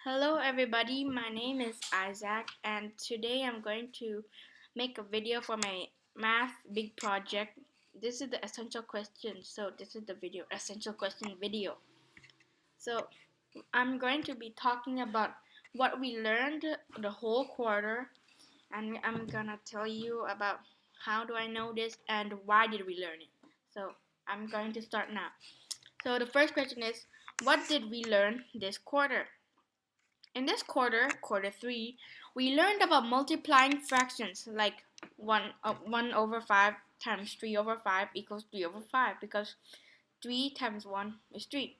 Hello everybody, my name is Isaac and today I'm going to make a video for my math big project. This is the essential question, so this is the video, essential question video. So I'm going to be talking about what we learned the whole quarter, and I'm gonna tell you about how do I know this and why did we learn it. So I'm going to start now. So the first question is, what did we learn this quarter? In this quarter 3, we learned about multiplying fractions like 1 over 5 times 3 over 5 equals 3 over 5 because 3 times 1 is 3.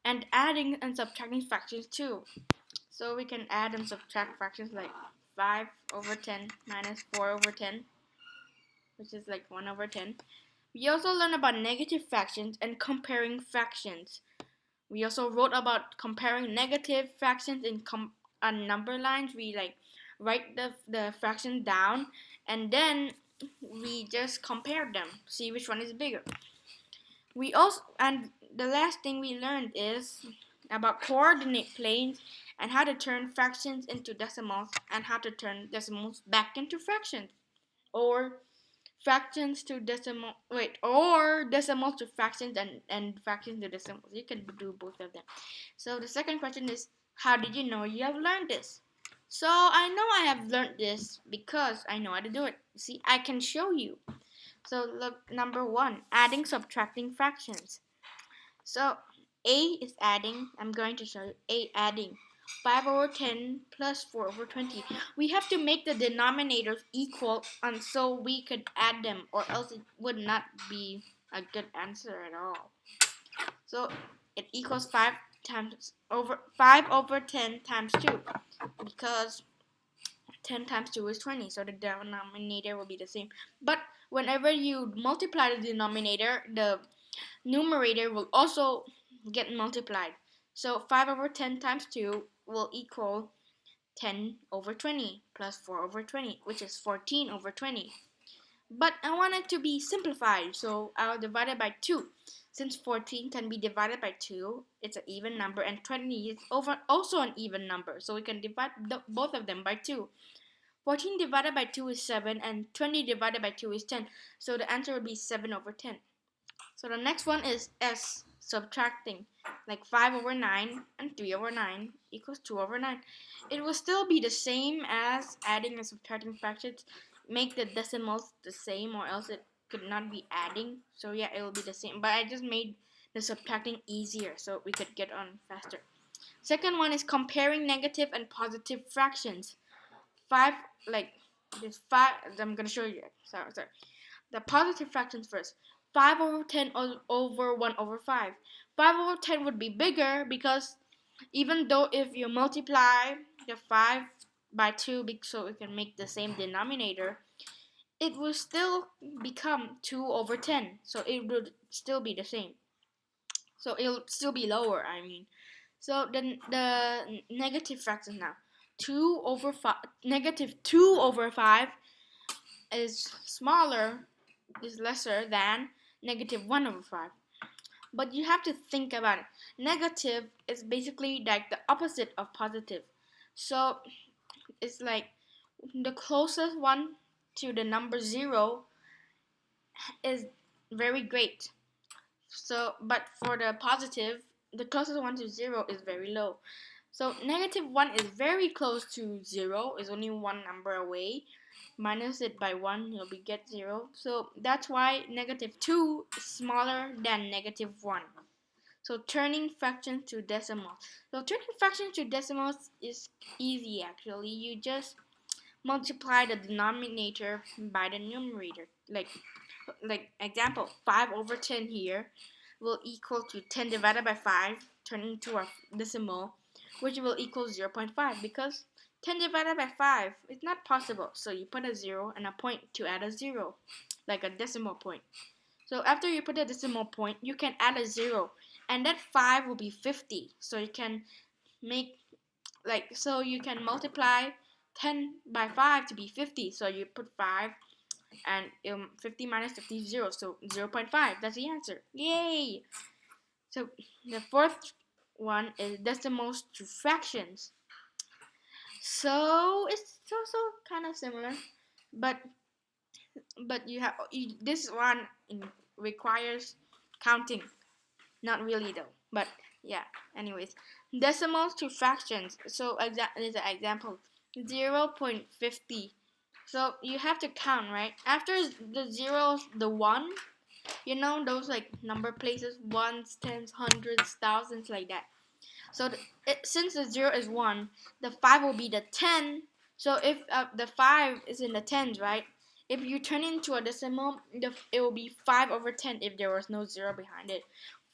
And adding and subtracting fractions too. So we can add and subtract fractions like 5 over 10 minus 4 over 10, which is like 1 over 10. We also learned about negative fractions and comparing fractions. We also wrote about comparing negative fractions in on number lines. We like write the fraction down and then we just compare them, see which one is bigger. We also, and the last thing we learned is about coordinate planes and how to turn fractions into decimals and how to turn decimals back into fractions, or fractions to decimal or decimals to fractions and fractions to decimals. You can do both of them. So the second question is, how did you know you have learned this? So I know I have learned this because I know how to do it. See, I can show you. So look, number 1, adding subtracting fractions. So A is adding. I'm going to show you A adding 5 over 10 plus 4 over 20. We have to make the denominators equal and so we could add them, or else it would not be a good answer at all. So it equals 5 over 10 times 2 because 10 times 2 is 20, so the denominator will be the same. But whenever you multiply the denominator, the numerator will also get multiplied. So 5 over 10 times 2 will equal 10 over 20 plus 4 over 20, which is 14 over 20. But I want it to be simplified, so I'll divide it by 2. Since 14 can be divided by 2, it's an even number, and 20 is also an even number, so we can divide both of them by 2. 14 divided by 2 is 7, and 20 divided by 2 is 10, so the answer will be 7 over 10. So the next one is S, subtracting, like 5 over 9 and 3 over 9 equals 2 over 9. It will still be the same as adding and subtracting fractions. Make the decimals the same or else it could not be adding. So yeah, it will be the same. But I just made the subtracting easier so we could get on faster. Second one is comparing negative and positive fractions. 5, like this 5, I'm going to show you. Sorry. The positive fractions first. 5 over 10 over 1 over 5. 5 over 10 would be bigger because even though if you multiply the 5 by 2 so we can make the same denominator, it will still become 2 over 10. So it would still be the same. So it'll still be lower, I mean. So the negative fractions now. 2 over 5, negative 2 over 5 is lesser than negative 1 over 5. But you have to think about it. Negative is basically like the opposite of positive. So it's like the closest one to the number 0 is very great. So, but for the positive, the closest one to 0 is very low. So negative 1 is very close to 0, is only one number away. Minus it by 1, you'll get 0. So that's why negative 2 is smaller than negative 1. So turning fractions to decimals. So turning fractions to decimals is easy actually. You just multiply the denominator by the numerator. Like example, 5 over 10 here will equal to 10 divided by 5, turning into a decimal, which will equal 0.5 because 10 divided by 5 is not possible. So you put a 0 and a point to add a 0, like a decimal point. So after you put a decimal point, you can add a 0, and that 5 will be 50. So you can multiply 10 by 5 to be 50. So you put 5 and 50 minus 50 is 0, so 0.5. That's the answer. Yay! So the fourth one is decimals to fractions. So it's also kind of similar, but this one requires counting. Not really though, but yeah. Anyways, decimals to fractions. So there's an example, 0.50. So you have to count, right? After the zeros, the one, you know those like number places, ones, tens, hundreds, thousands, like that. So since the 0 is 1, the 5 will be the 10. So if the 5 is in the tens, right? If you turn it into a decimal, it will be 5 over 10 if there was no 0 behind it.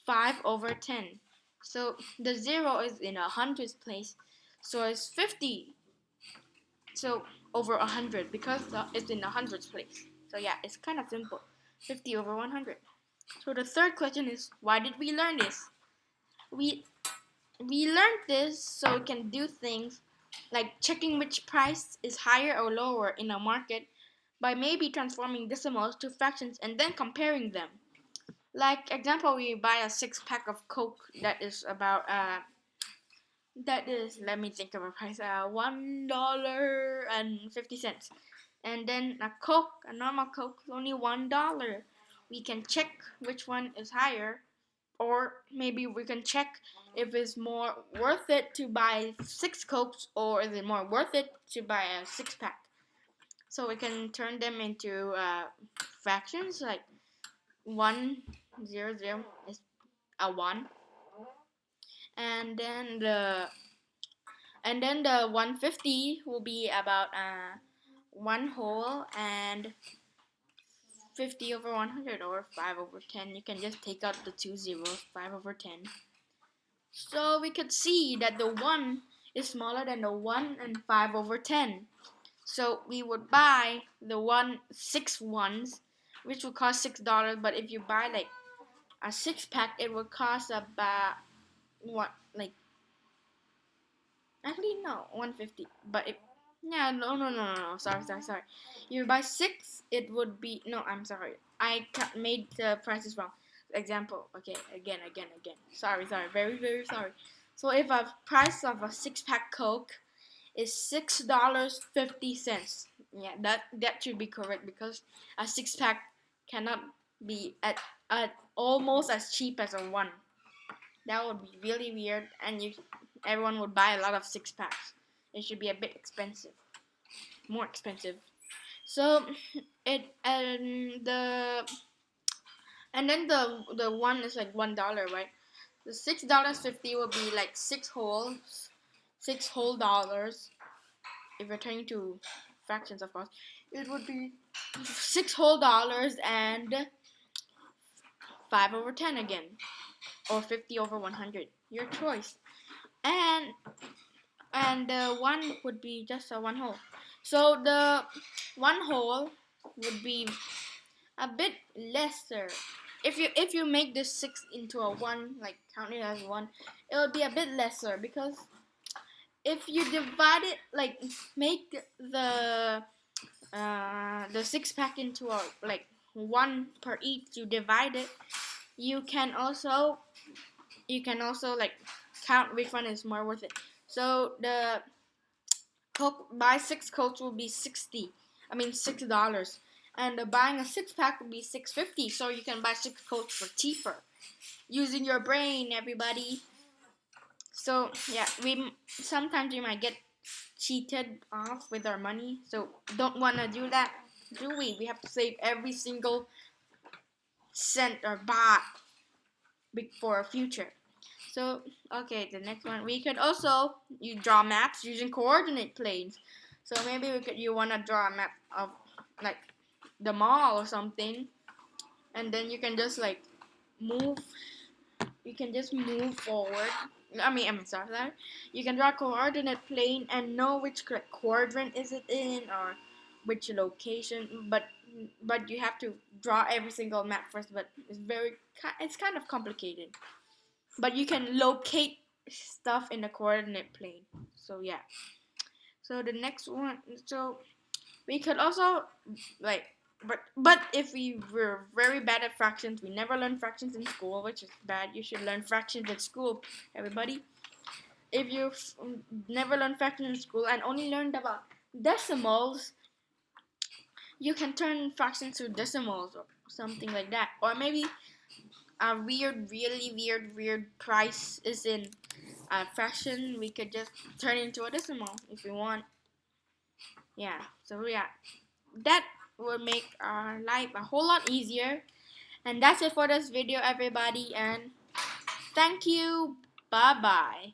5 over 10. So the 0 is in a hundreds place. So it's 50. So over 100 because it's in the hundreds place. So yeah, it's kind of simple. 50 over 100. So the third question is, why did we learn this? We we learned this so we can do things like checking which price is higher or lower in a market by maybe transforming decimals to fractions and then comparing them. Like example, we buy a 6-pack of Coke that is about let me think of a price, $1.50, and then a normal Coke is only $1. We can check which one is higher, or maybe we can check if it's more worth it to buy 6 Cokes, or is it more worth it to buy a 6-pack. So we can turn them into fractions, like 100 is a 1, and then the 150 will be about 1 whole and 50 over 100, or 5 over 10. You can just take out the 2 zeros, 5 over 10. So we could see that the 1 is smaller than the 1 and 5 over 10. So we would buy the 6 ones, which would cost $6. But if you buy like a 6-pack, it would cost about what, like, actually no, 150. But no. Sorry. You buy 6, it would be, no, I'm sorry. I made the prices wrong. Example, okay, again. Sorry, very sorry. So if a price of a 6-pack Coke is $6.50, yeah, that should be correct, because a 6-pack cannot be at almost as cheap as a 1. That would be really weird, and everyone would buy a lot of 6-packs. It should be a bit expensive, more expensive. So and then the 1 is like $1, right? The $6.50 will be like 6 whole dollars. If you're turning to fractions, of course, it would be 6 whole dollars and 5 over 10 again, or 50 over 100, your choice. And the 1 would be just a 1 whole. So the 1 whole would be a bit lesser. If you make this 6 into a 1, like count it as 1, it will be a bit lesser, because if you divide it, like make the 6-pack into a like 1 per each, you divide it. You can also like count which one is more worth it. So the buy 6 Cokes will be $6, and buying a 6-pack would be $6.50. So you can buy 6 Cokes for cheaper, using your brain, everybody. So yeah, sometimes we might get cheated off with our money. So don't wanna do that, do we? We have to save every single cent or baht for our future. So okay, the next one, we could also draw maps using coordinate planes. So maybe you wanna draw a map of like the mall or something, and then you can just like move. You can just move forward. I'm sorry. You can draw a coordinate plane and know which quadrant is it in, or which location. But you have to draw every single map first. But it's kind of complicated. But you can locate stuff in the coordinate plane. So yeah. So the next one. So we could also like But if we were very bad at fractions, we never learned fractions in school, which is bad. You should learn fractions at school, everybody. If you never learned fractions in school and only learned about decimals, you can turn fractions to decimals or something like that. Or maybe a really weird price is in a fraction. We could just turn it into a decimal if we want. Yeah. So yeah, that will make our life a whole lot easier. And that's it for this video, everybody. And thank you. Bye bye.